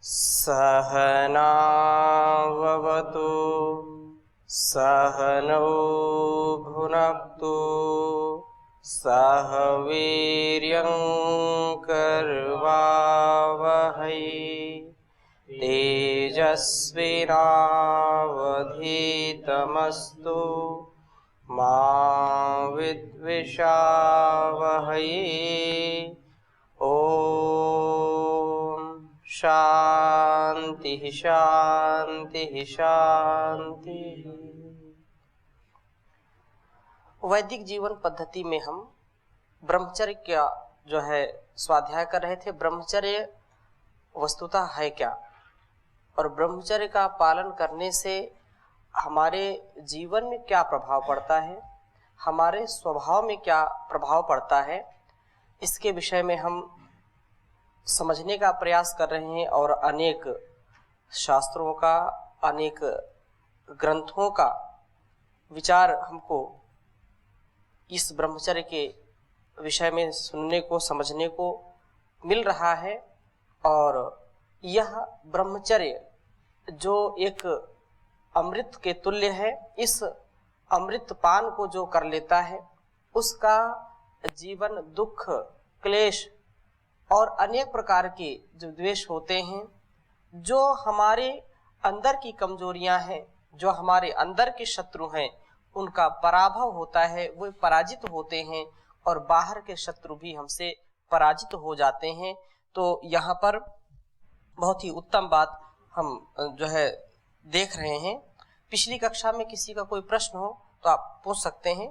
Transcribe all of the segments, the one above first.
सहनाववतु सहनौ भुनक्तु सह वीर्यं करवावहै तेजस्विनावधीतमस्तु मा विद्विषावहै। ओम शांति शांति शांति। वैदिक जीवन पद्धति में हम ब्रह्मचर्य का जो है स्वाध्याय कर रहे थे। ब्रह्मचर्य वस्तुतः है क्या और ब्रह्मचर्य का पालन करने से हमारे जीवन में क्या प्रभाव पड़ता है, हमारे स्वभाव में क्या प्रभाव पड़ता है, इसके विषय में हम समझने का प्रयास कर रहे हैं। और अनेक शास्त्रों का, अनेक ग्रंथों का विचार हमको इस ब्रह्मचर्य के विषय में सुनने को, समझने को मिल रहा है। और यह ब्रह्मचर्य जो एक अमृत के तुल्य है, इस अमृत पान को जो कर लेता है उसका जीवन दुख, क्लेश और अनेक प्रकार के जो द्वेष होते हैं, जो हमारे अंदर की कमजोरियां हैं, जो हमारे अंदर के शत्रु हैं, उनका पराभव होता है, वो पराजित होते हैं और बाहर के शत्रु भी हमसे पराजित हो जाते हैं। तो यहाँ पर बहुत ही उत्तम बात हम जो है देख रहे हैं। पिछली कक्षा में किसी का कोई प्रश्न हो तो आप पूछ सकते हैं।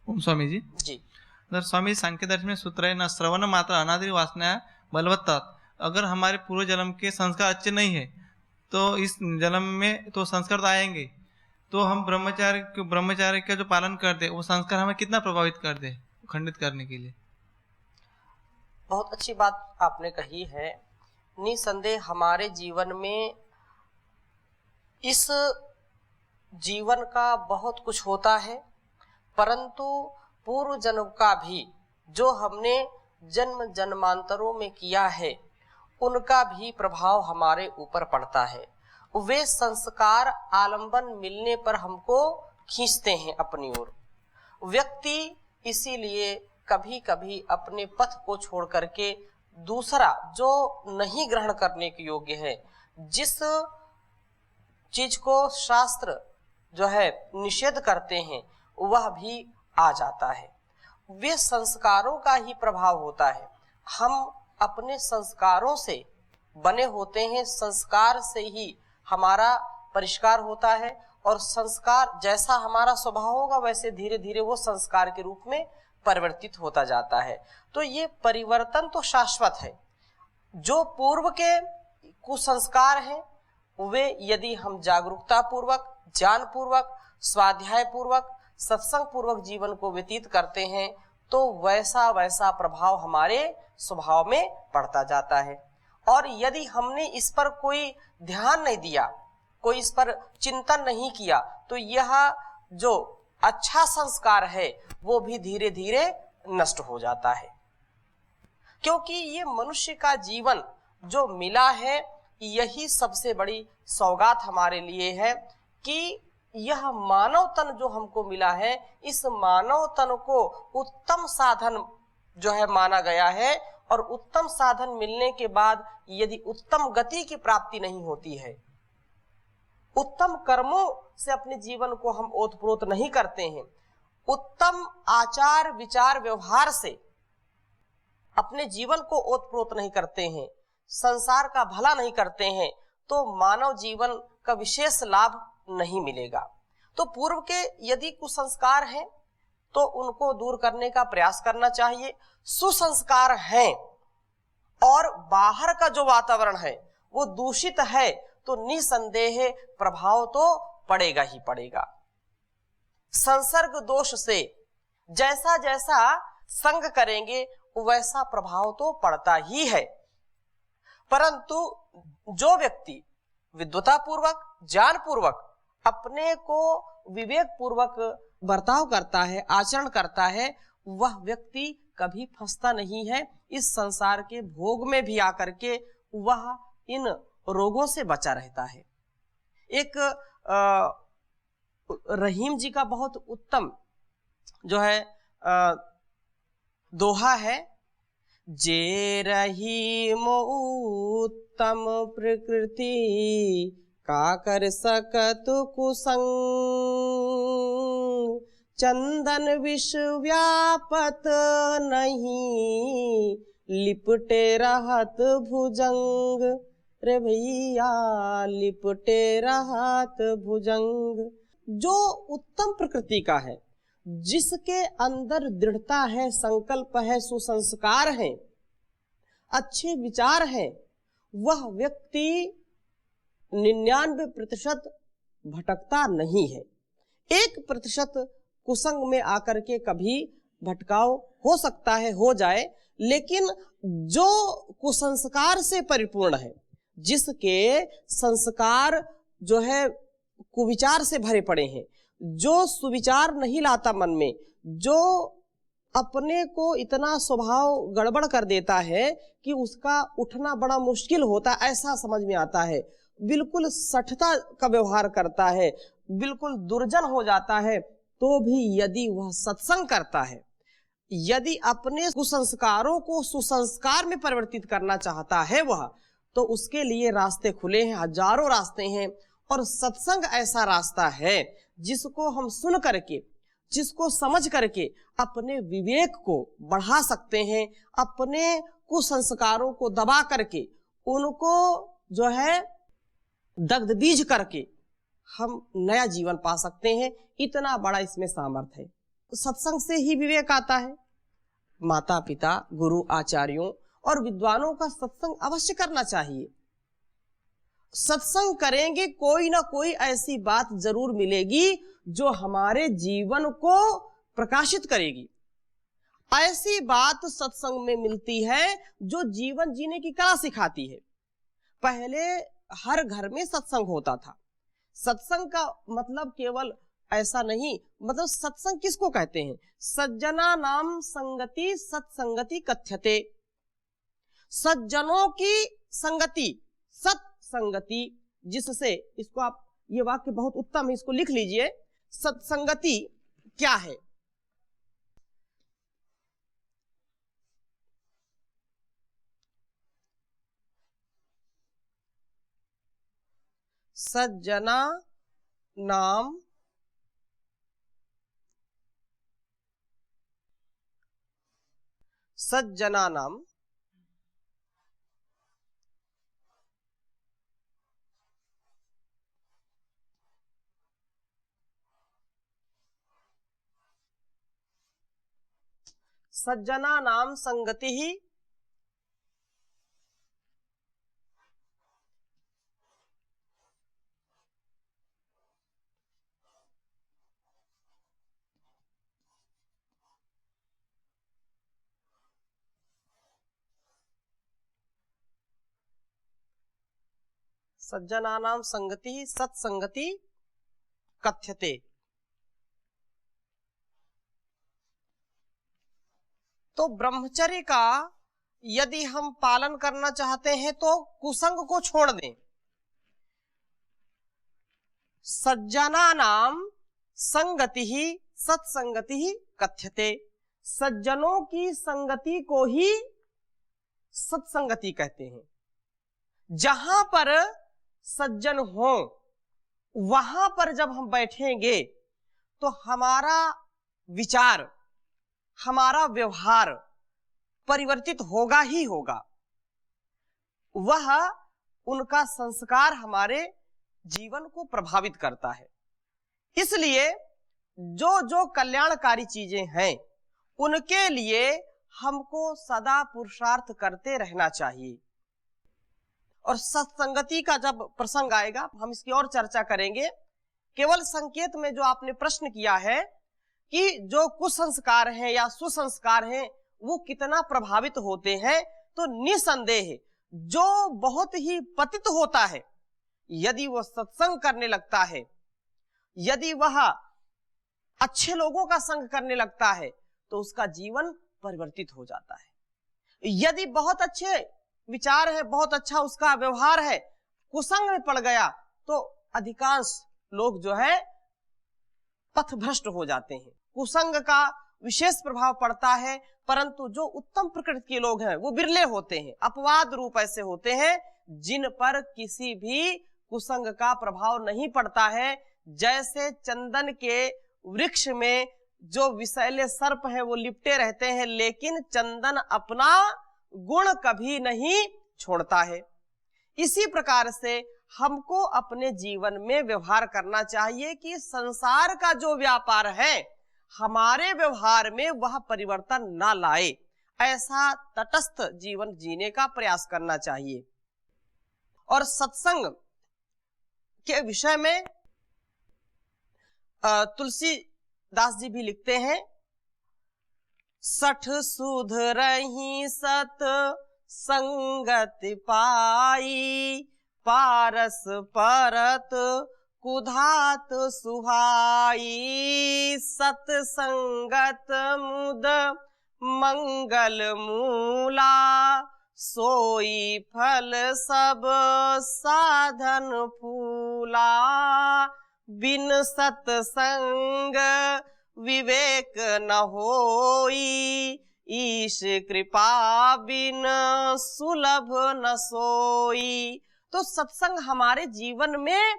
ओम स्वामी जी। जी स्वामी, सांख्य दर्शन में सूत्र है न श्रवण मात्र अनादि वासना बलवत्ता। अगर हमारे पूर्व जन्म के संस्कार अच्छे नहीं है तो इस जन्म में तो संस्कार तो आएंगे, तो हम ब्रह्मचार्य का जो पालन करते वो संस्कार हमें कितना प्रभावित कर दे खंडित करने के लिए। बहुत अच्छी बात आपने कही है। निसंदेह हमारे जीवन में इस जीवन का बहुत कुछ होता है, परंतु पूर्व जन्म का भी जो हमने जन्म जन्मांतरों में किया है उनका भी प्रभाव हमारे ऊपर पड़ता है। वे संस्कार आलंबन मिलने पर हमको खींचते हैं अपनी ओर। व्यक्ति इसीलिए कभी कभी अपने पथ को छोड़ करके दूसरा जो नहीं ग्रहण करने के योग्य है, जिस चीज को शास्त्र जो है निषेध करते हैं, वह भी आ जाता है। वे संस्कारों का ही प्रभाव होता है। हम अपने संस्कारों से बने होते हैं, संस्कार से ही हमारा परिष्कार होता है और संस्कार जैसा हमारा स्वभाव होगा वैसे धीरे धीरे वो संस्कार के रूप में परिवर्तित होता जाता है। तो ये परिवर्तन तो शाश्वत है। जो पूर्व के कुसंस्कार हैं वे यदि हम जागरूकता पूर्वक, ज्ञान पूर्वक, स्वाध्याय पूर्वक, सत्संग पूर्वक जीवन को व्यतीत करते हैं तो वैसा वैसा प्रभाव हमारे स्वभाव में पड़ता जाता है। और यदि हमने इस पर कोई ध्यान नहीं दिया, कोई इस पर चिंतन नहीं किया, तो यह जो अच्छा संस्कार है वो भी धीरे धीरे नष्ट हो जाता है। क्योंकि ये मनुष्य का जीवन जो मिला है, यही सबसे बड़ी सौगात हमारे लिए है कि यह मानव तन जो हमको मिला है, इस मानव तन को उत्तम साधन जो है माना गया है। और उत्तम साधन मिलने के बाद यदि उत्तम गति की प्राप्ति नहीं होती है, उत्तम कर्मों से अपने जीवन को हम ओतप्रोत नहीं करते हैं, उत्तम आचार विचार व्यवहार से अपने जीवन को ओतप्रोत नहीं करते हैं, संसार का भला नहीं करते हैं, तो मानव जीवन का विशेष लाभ नहीं मिलेगा। तो पूर्व के यदि कुसंस्कार हैं तो उनको दूर करने का प्रयास करना चाहिए। सुसंस्कार हैं और बाहर का जो वातावरण है वो दूषित है तो निसंदेह प्रभाव तो पड़ेगा ही पड़ेगा। संसर्ग दोष से जैसा जैसा संग करेंगे वैसा प्रभाव तो पड़ता ही है। परंतु जो व्यक्ति विद्वता पूर्वक, ज्ञान पूर्वक अपने को विवेक पूर्वक बर्ताव करता है, आचरण करता है, वह व्यक्ति कभी फंसता नहीं है। इस संसार के भोग में भी आकर के वह इन रोगों से बचा रहता है। एक रहीम जी का बहुत उत्तम जो है दोहा है, जे रहीम उत्तम प्रकृति का कर सकत कुसंग, चंदन विष व्यापत नहीं लिपटे रहत भुजंग। रे भैया लिपटे रहत भुजंग। जो उत्तम प्रकृति का है, जिसके अंदर दृढ़ता है, संकल्प है, सुसंस्कार है, अच्छे विचार है, वह व्यक्ति 99% भटकता नहीं है। 1% कुसंग में आकर के कभी भटकाव हो सकता है, हो जाए, लेकिन जो कुसंस्कार से परिपूर्ण है, जिसके संस्कार जो है कुविचार से भरे पड़े हैं, जो सुविचार नहीं लाता मन में, जो अपने को इतना स्वभाव गड़बड़ कर देता है कि उसका उठना बड़ा मुश्किल होता, ऐसा समझ में आता है, बिल्कुल सठता का व्यवहार करता है, बिल्कुल दुर्जन हो जाता है, तो भी यदि वह सत्संग करता है, यदि अपने कुसंस्कारों को सुसंस्कार में परिवर्तित करना चाहता है वह, तो उसके लिए रास्ते खुले हैं, हजारों रास्ते हैं। और सत्संग ऐसा रास्ता है जिसको हम सुन करके, जिसको समझ करके अपने विवेक को बढ़ा सकते हैं, अपने कुसंस्कारों को दबा करके, उनको जो है दग्ध बीज करके हम नया जीवन पा सकते हैं। इतना बड़ा इसमें सामर्थ्य है। सत्संग से ही विवेक आता है। माता पिता, गुरु, आचार्यों और विद्वानों का सत्संग अवश्य करना चाहिए। सत्संग करेंगे, कोई ना कोई ऐसी बात जरूर मिलेगी जो हमारे जीवन को प्रकाशित करेगी। ऐसी बात सत्संग में मिलती है जो जीवन जीने की कला सिखाती है। पहले हर घर में सत्संग होता था। सत्संग का मतलब केवल ऐसा नहीं, मतलब सत्संग किसको कहते हैं? सज्जना नाम संगति सत्संगति कथ्यते। सज्जनों की संगति, सत्संगति, जिससे, इसको आप, ये वाक्य बहुत उत्तम है, इसको लिख लीजिए। सत्संगति क्या है? सज्जना नाम सज्जना नाम सज्जना नाम संगति ही सज्जनानां संगति सत्संगति कथ्यते। तो ब्रह्मचर्य का यदि हम पालन करना चाहते हैं तो कुसंग को छोड़ दें। सज्जनानां संगति ही सत्संगति ही कथ्यते। सज्जनों की संगति को ही सत्संगति कहते हैं। जहां पर सज्जन हो वहां पर जब हम बैठेंगे तो हमारा विचार, हमारा व्यवहार परिवर्तित होगा ही होगा। वह उनका संस्कार हमारे जीवन को प्रभावित करता है। इसलिए जो जो कल्याणकारी चीजें हैं उनके लिए हमको सदा पुरुषार्थ करते रहना चाहिए। और सत्संगति का जब प्रसंग आएगा हम इसकी और चर्चा करेंगे। केवल संकेत में जो आपने प्रश्न किया है कि जो कुसंस्कार हैं या सुसंस्कार हैं वो कितना प्रभावित होते हैं, तो निसंदेह जो बहुत ही पतित होता है, यदि वह सत्संग करने लगता है, यदि वह अच्छे लोगों का संग करने लगता है, तो उसका जीवन परिवर्तित हो जाता है। यदि बहुत अच्छे विचार है, बहुत अच्छा उसका व्यवहार है, कुसंग में पड़ गया तो अधिकांश लोग जो है पथभ्रष्ट हो जाते हैं। कुसंग का विशेष प्रभाव पड़ता है, परंतु जो उत्तम प्रकृति के लोग हैं वो बिरले होते हैं। अपवाद रूप ऐसे होते हैं जिन पर किसी भी कुसंग का प्रभाव नहीं पड़ता है। जैसे चंदन के वृक्ष में जो विषैले सर्प हैं वो लिपटे रहते हैं, लेकिन चंदन अपना गुण कभी नहीं छोड़ता है। इसी प्रकार से हमको अपने जीवन में व्यवहार करना चाहिए कि संसार का जो व्यापार है हमारे व्यवहार में वह परिवर्तन ना लाए, ऐसा तटस्थ जीवन जीने का प्रयास करना चाहिए। और सत्संग के विषय में तुलसीदास जी भी लिखते हैं, सठ सुधरहि सत संगत पाई, पारस परत कुधात सुहाई, सतसंगत मुद मंगल मूला, सोई फल सब साधन फूला, बिन सतसंग विवेक न होई, ईश कृपा बिन सुलभ न सोई। तो सत्संग हमारे जीवन में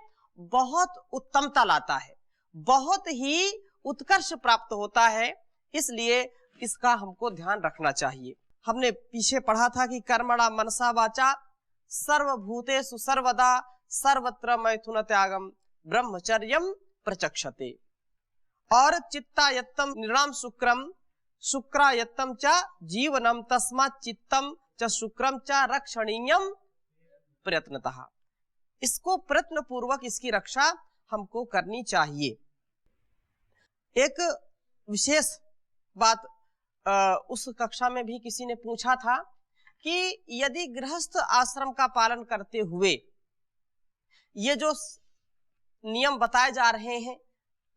बहुत उत्तमता लाता है, बहुत ही उत्कर्ष प्राप्त होता है, इसलिए इसका हमको ध्यान रखना चाहिए। हमने पीछे पढ़ा था कि कर्मणा मनसा वाचा सर्वभूतेषु सर्वदा सर्वत्र मैथुन त्यागम ब्रह्मचर्यम प्रचक्षते, और चित्तायत्तम निर्णाम शुक्रम शुक्रायत्तम च जीवनम तस्मात् चित्तम च शुक्रम च रक्षणीयम प्रयत्नतः। इसको प्रयत्न पूर्वक इसकी रक्षा हमको करनी चाहिए। एक विशेष बात उस कक्षा में भी किसी ने पूछा था कि यदि गृहस्थ आश्रम का पालन करते हुए ये जो नियम बताए जा रहे हैं,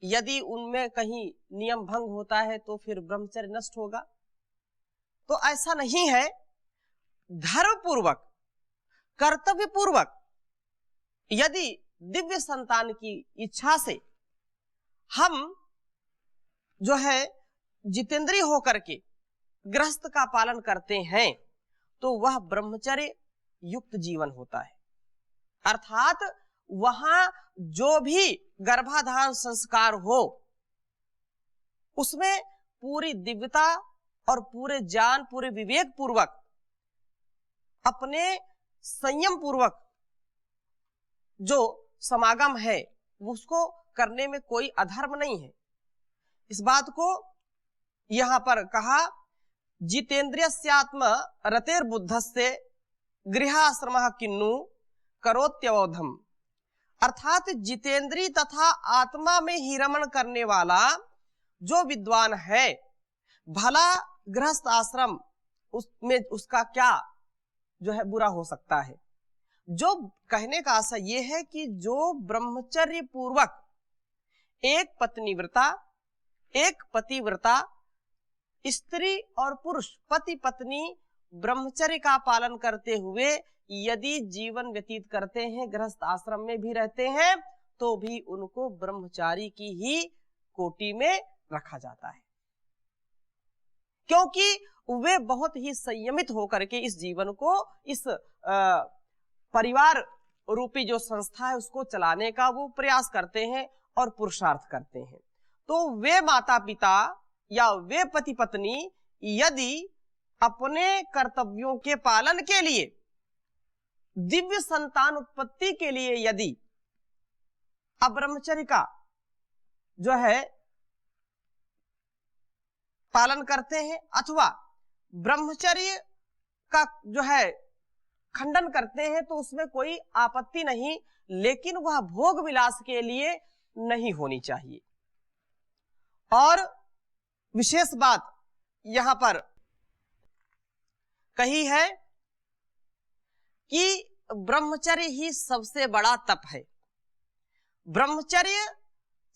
यदि उनमें कहीं नियम भंग होता है तो फिर ब्रह्मचर्य नष्ट होगा। तो ऐसा नहीं है। धर्म पूर्वक, कर्तव्य पूर्वक यदि दिव्य संतान की इच्छा से हम जो है जितेंद्रिय होकर के गृहस्थ का पालन करते हैं तो वह ब्रह्मचर्य युक्त जीवन होता है। अर्थात वहां जो भी गर्भाधान संस्कार हो उसमें पूरी दिव्यता और पूरे ज्ञान, पूरे विवेक पूर्वक, अपने संयम पूर्वक जो समागम है उसको करने में कोई अधर्म नहीं है। इस बात को यहां पर कहा, जितेंद्रियस्यात्म रतेर्बुद्धस्य गृहाश्रमः किन्नु करोत्यवोधम। अर्थात जितेंद्री तथा आत्मा में ही रमण करने वाला जो विद्वान है, भला गृहस्थ आश्रम उसमें उसका क्या जो है बुरा हो सकता है। जो कहने का आशा ये है कि जो ब्रह्मचर्य पूर्वक एक पत्नी व्रता, एक पतिव्रता, स्त्री और पुरुष पति पत्नी ब्रह्मचर्य का पालन करते हुए यदि जीवन व्यतीत करते हैं, गृहस्थ आश्रम में भी रहते हैं, तो भी उनको ब्रह्मचारी की ही कोटि में रखा जाता है, क्योंकि वे बहुत ही संयमित होकर के इस जीवन को, इस परिवार रूपी जो संस्था है उसको चलाने का वो प्रयास करते हैं और पुरुषार्थ करते हैं। तो वे माता पिता या वे पति पत्नी यदि अपने कर्तव्यों के पालन के लिए, दिव्य संतान उत्पत्ति के लिए यदि अब्रह्मचर्य का जो है पालन करते हैं अथवा ब्रह्मचर्य का जो है खंडन करते हैं तो उसमें कोई आपत्ति नहीं, लेकिन वह भोग विलास के लिए नहीं होनी चाहिए। और विशेष बात यहां पर कही है कि ब्रह्मचर्य ही सबसे बड़ा तप है। ब्रह्मचर्य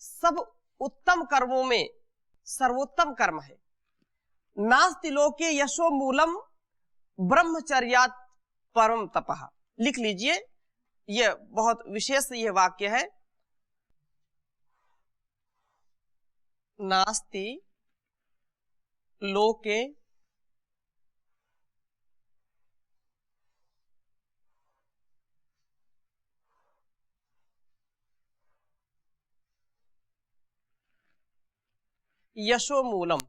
सब उत्तम कर्मों में सर्वोत्तम कर्म है। नास्ति लोके यशो मूलम ब्रह्मचर्यात् परम तपः। लिख लीजिए, यह बहुत विशेष यह वाक्य है। नास्ति लोके यशो मूलम।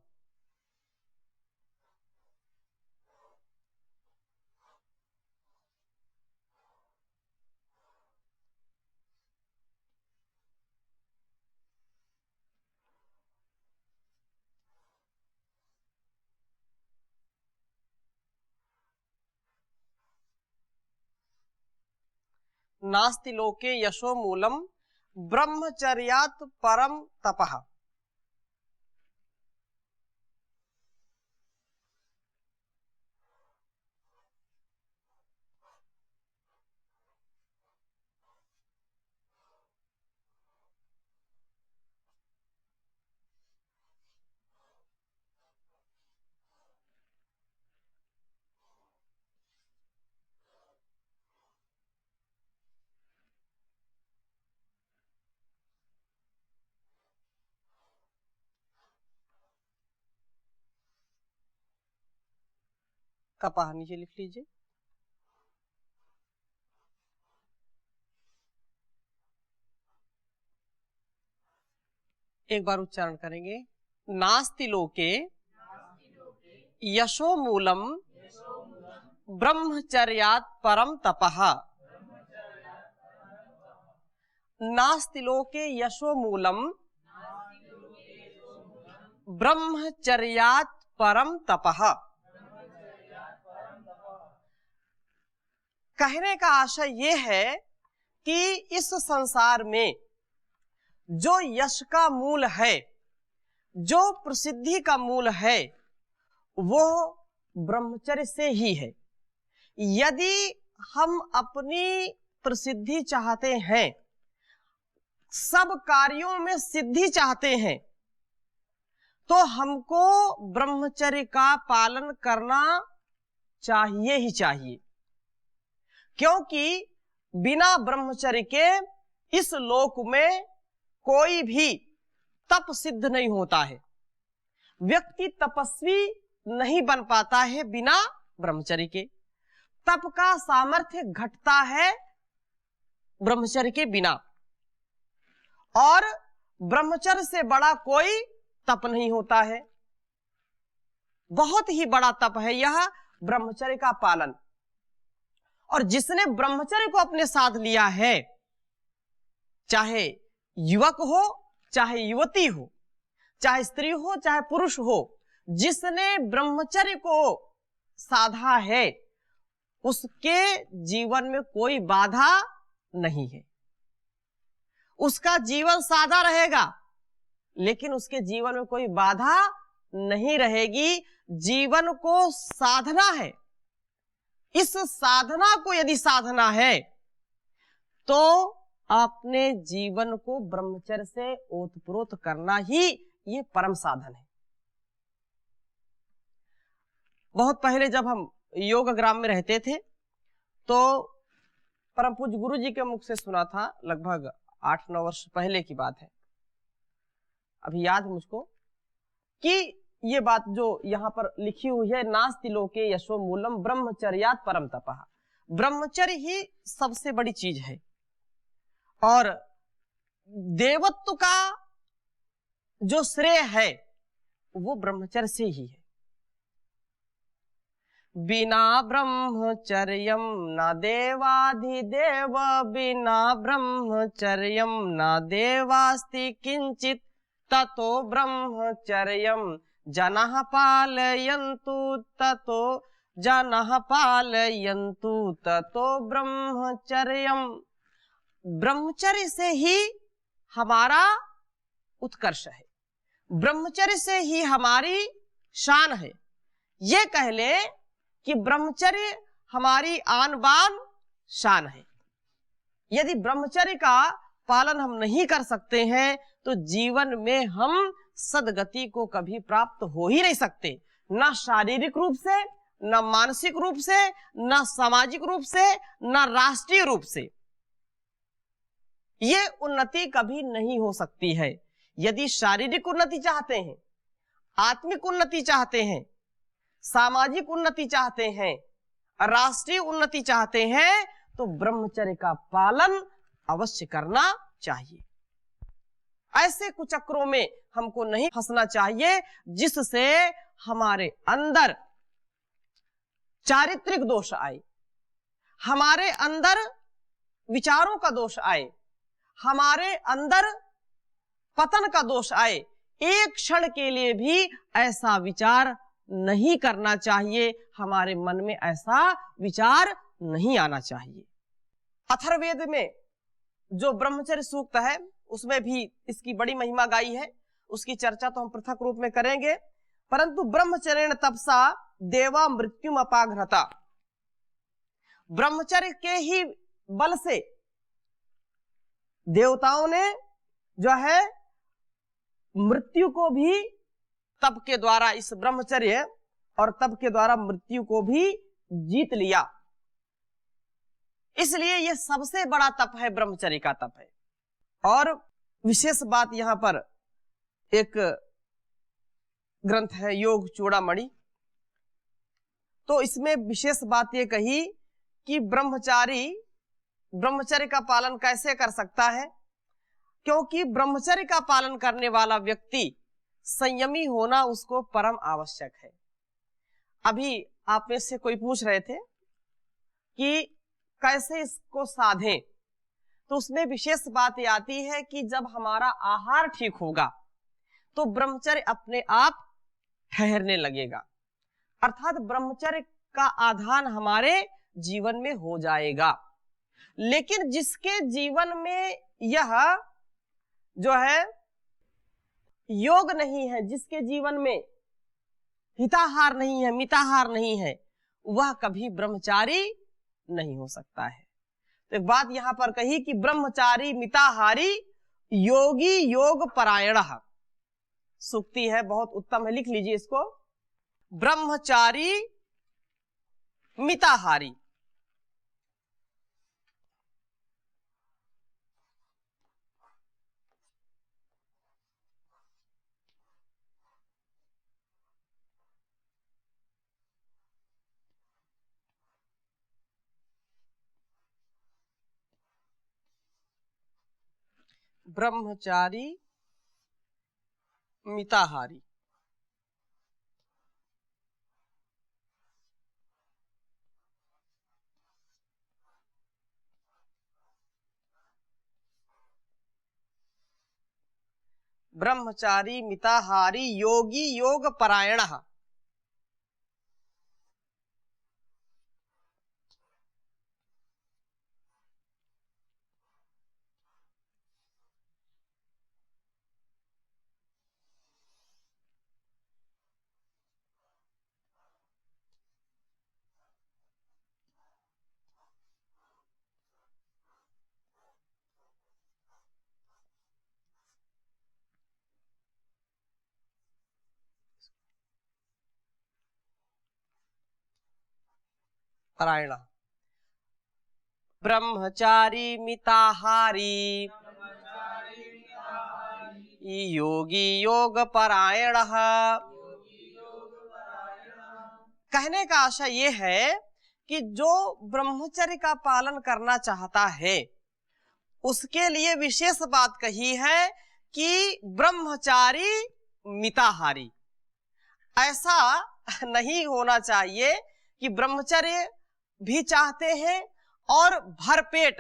नास्ति लोके यशो मूलम ब्रह्मचर्यात् परम तपः। कपः नीचे लिख लीजिए। एक बार उच्चारण करेंगे। नास्ति लोके यशो मूलम ब्रह्मचर्यात् परम तपः। नास्ति लोके यशो मूलम ब्रह्मचर्यात् परम तपः। कहने का आशय यह है कि इस संसार में जो यश का मूल है, जो प्रसिद्धि का मूल है, वो ब्रह्मचर्य से ही है। यदि हम अपनी प्रसिद्धि चाहते हैं, सब कार्यों में सिद्धि चाहते हैं, तो हमको ब्रह्मचर्य का पालन करना चाहिए ही चाहिए। क्योंकि बिना ब्रह्मचर्य के इस लोक में कोई भी तप सिद्ध नहीं होता है। व्यक्ति तपस्वी नहीं बन पाता है बिना ब्रह्मचर्य के। तप का सामर्थ्य घटता है ब्रह्मचर्य के बिना, और ब्रह्मचर्य से बड़ा कोई तप नहीं होता है। बहुत ही बड़ा तप है यह ब्रह्मचर्य का पालन। और जिसने ब्रह्मचर्य को अपने साथ लिया है, चाहे युवक हो, चाहे युवती हो, चाहे स्त्री हो, चाहे पुरुष हो, जिसने ब्रह्मचर्य को साधा है, उसके जीवन में कोई बाधा नहीं है। उसका जीवन सादा रहेगा, लेकिन उसके जीवन में कोई बाधा नहीं रहेगी। जीवन को साधना है। इस साधना को यदि साधना है, तो अपने जीवन को ब्रह्मचर्य से ओतप्रोत करना ही ये परम साधन है। बहुत पहले जब हम योग ग्राम में रहते थे, तो परम पूज्य गुरु जी के मुख से सुना था, लगभग 8-9 वर्ष पहले की बात है। अभी याद है मुझको कि ये बात जो यहाँ पर लिखी हुई है, नास्ति लोके यशो मूलम ब्रह्मचर्यात् परम तपः। ब्रह्मचर्य ही सबसे बड़ी चीज है, और देवत्व का जो श्रेय है वो ब्रह्मचर्य से ही है। बिना ब्रह्मचर्यम न देवाधिदेव, बिना ब्रह्मचर्यम न देवास्ति किंचित, ततो ब्रह्मचर्यम जनः पालयन्तु, ततो जनः पालयन्तु, ततो ब्रह्मचर्यम। ब्रह्मचर्य से ही हमारा उत्कर्ष है, ब्रह्मचर्य से ही हमारी शान है। ये कह ले कि ब्रह्मचर्य हमारी आन बान शान है। यदि ब्रह्मचर्य का पालन हम नहीं कर सकते हैं, तो जीवन में हम सदगति को कभी प्राप्त हो ही नहीं सकते, ना शारीरिक रूप से न मानसिक रूप से, न सामाजिक रूप से, न राष्ट्रीय रूप से ये उन्नति कभी नहीं हो सकती है। यदि शारीरिक उन्नति चाहते हैं, आत्मिक उन्नति चाहते हैं, सामाजिक उन्नति चाहते हैं, राष्ट्रीय उन्नति चाहते हैं, तो ब्रह्मचर्य का पालन अवश्य करना चाहिए। ऐसे कुचक्रों में हमको नहीं फंसना चाहिए जिससे हमारे अंदर चारित्रिक दोष आए, हमारे अंदर विचारों का दोष आए, हमारे अंदर पतन का दोष आए। एक क्षण के लिए भी ऐसा विचार नहीं करना चाहिए, हमारे मन में ऐसा विचार नहीं आना चाहिए। अथर्ववेद में जो ब्रह्मचर्य सूक्त है उसमें भी इसकी बड़ी महिमा गाई है, उसकी चर्चा तो हम पृथक रूप में करेंगे। परंतु ब्रह्मचर्येण तपसा देवा मृत्युम अपाघ्रता, ब्रह्मचर्य के ही बल से देवताओं ने जो है मृत्यु को भी तप के द्वारा, इस ब्रह्मचर्य और तप के द्वारा मृत्यु को भी जीत लिया। इसलिए यह सबसे बड़ा तप है, ब्रह्मचर्य का तप है। और विशेष बात यहां पर एक ग्रंथ है योग चूड़ामणि, तो इसमें विशेष बात यह कही कि ब्रह्मचारी ब्रह्मचर्य का पालन कैसे कर सकता है, क्योंकि ब्रह्मचर्य का पालन करने वाला व्यक्ति संयमी होना उसको परम आवश्यक है। अभी आप में से कोई पूछ रहे थे कि कैसे इसको साधें, तो उसमें विशेष बात ये आती है कि जब हमारा आहार ठीक होगा तो ब्रह्मचर्य अपने आप ठहरने लगेगा, अर्थात ब्रह्मचर्य का आधान हमारे जीवन में हो जाएगा। लेकिन जिसके जीवन में यह जो है योग नहीं है, जिसके जीवन में हिताहार नहीं है, मिताहार नहीं है, वह कभी ब्रह्मचारी नहीं हो सकता है। तो एक बात यहां पर कही कि ब्रह्मचारी मिताहारी योगी योग परायणः, सूक्ति है, बहुत उत्तम है, लिख लीजिए इसको। ब्रह्मचारी मिताहारी, ब्रह्मचारी मिताहारी। ब्रह्मचारी मिताहारी योगी योग परायणः, परायणः। ब्रह्मचारी मिताहारी योगी योग परायणः। कहने का आशय ये है कि जो ब्रह्मचर्य का पालन करना चाहता है उसके लिए विशेष बात कही है कि ब्रह्मचारी मिताहारी। ऐसा नहीं होना चाहिए कि ब्रह्मचर्य भी चाहते हैं और भरपेट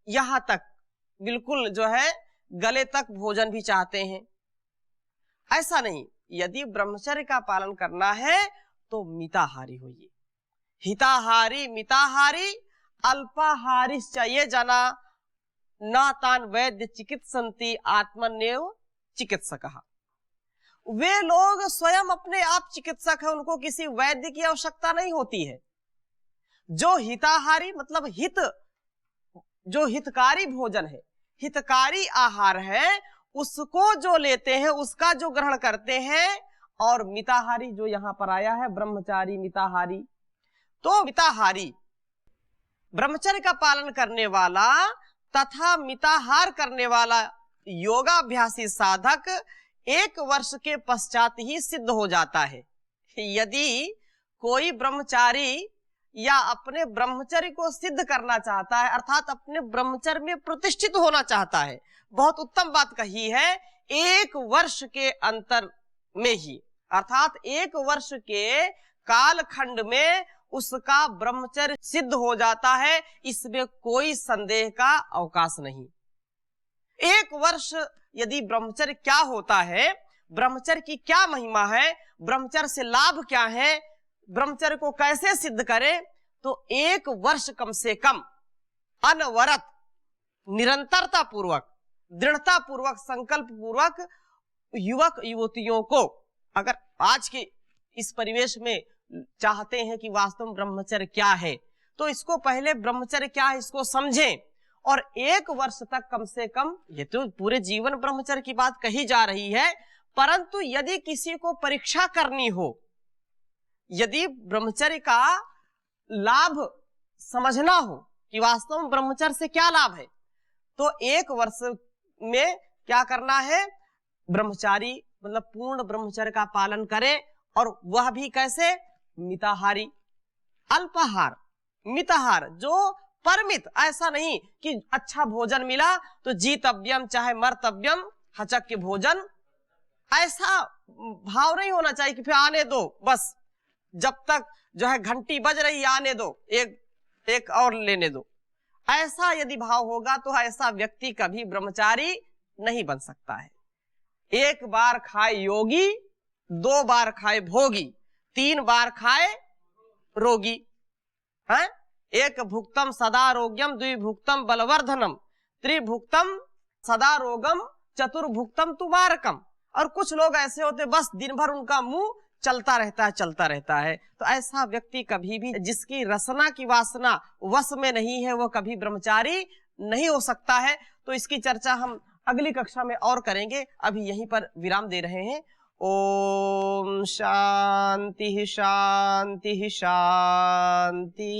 यहां तक बिल्कुल जो है गले तक भोजन भी चाहते हैं, ऐसा नहीं। यदि ब्रह्मचर्य का पालन करना है तो मिताहारी होइए। हिताहारी मिताहारी अल्पाहारिश्च ये जना न तान वैद्य चिकित्सन्ति आत्मन्येव चिकित्सकः। वे लोग स्वयं अपने आप चिकित्सक है, उनको किसी वैद्य की आवश्यकता नहीं होती है। जो हिताहारी मतलब हित, जो हितकारी भोजन है, हितकारी आहार है, उसको जो लेते हैं, उसका जो ग्रहण करते हैं। और मिताहारी जो यहाँ पर आया है, ब्रह्मचारी मिताहारी, तो मिताहारी, ब्रह्मचर्य का पालन करने वाला तथा मिताहार करने वाला योगाभ्यासी साधक 1 वर्ष के पश्चात ही सिद्ध हो जाता है। यदि कोई ब्रह्मचारी या अपने ब्रह्मचर्य को सिद्ध करना चाहता है, अर्थात अपने ब्रह्मचर्य में प्रतिष्ठित होना चाहता है, बहुत उत्तम बात कही है, 1 वर्ष के अंतर में ही, अर्थात 1 वर्ष के कालखंड में उसका ब्रह्मचर्य सिद्ध हो जाता है, इसमें कोई संदेह का अवकाश नहीं। 1 वर्ष यदि ब्रह्मचर्य क्या होता है, ब्रह्मचर्य की क्या महिमा है, ब्रह्मचर्य से लाभ क्या है, ब्रह्मचर्य को कैसे सिद्ध करें, तो 1 वर्ष कम से कम अनवरत, निरंतरता पूर्वक, दृढ़ता पूर्वक, संकल्प पूर्वक युवक युवतियों को, अगर आज के इस परिवेश में चाहते हैं कि वास्तव में ब्रह्मचर्य क्या है, तो इसको पहले ब्रह्मचर्य क्या है इसको समझें, और 1 वर्ष तक कम से कम, ये तो पूरे जीवन ब्रह्मचर्य की बात कही जा रही है, परंतु यदि किसी को परीक्षा करनी हो, यदि ब्रह्मचर्य का लाभ समझना हो कि वास्तव में ब्रह्मचर्य से क्या लाभ है, तो 1 वर्ष में क्या करना है, ब्रह्मचारी मतलब पूर्ण ब्रह्मचर्य का पालन करे, और वह भी कैसे, मिताहारी, अल्पाहार, मिताहार जो परमित, ऐसा नहीं कि अच्छा भोजन मिला तो जीतव्यम चाहे मर्तव्यम हचक के भोजन, ऐसा भाव नहीं होना चाहिए कि फिर आने दो, बस जब तक जो है घंटी बज रही आने दो, एक और लेने दो, ऐसा यदि भाव होगा तो ऐसा व्यक्ति कभी ब्रह्मचारी नहीं बन सकता है। 1 बार खाए योगी, 2 बार खाए भोगी, 3 बार खाए रोगी है। 1 भुक्तम सदा रोग्यम, 2 भुक्तम बलवर्धनम, 3 भुक्तम सदा रोगम, 4 भुक्तम तुमारकम। और कुछ लोग ऐसे होते बस दिन भर उनका मुंह चलता रहता है, तो ऐसा व्यक्ति कभी भी, जिसकी रसना की वासना वश में नहीं है, वो कभी ब्रह्मचारी नहीं हो सकता है। तो इसकी चर्चा हम अगली कक्षा में और करेंगे, अभी यहीं पर विराम दे रहे हैं। ओम शांति शांति शांति।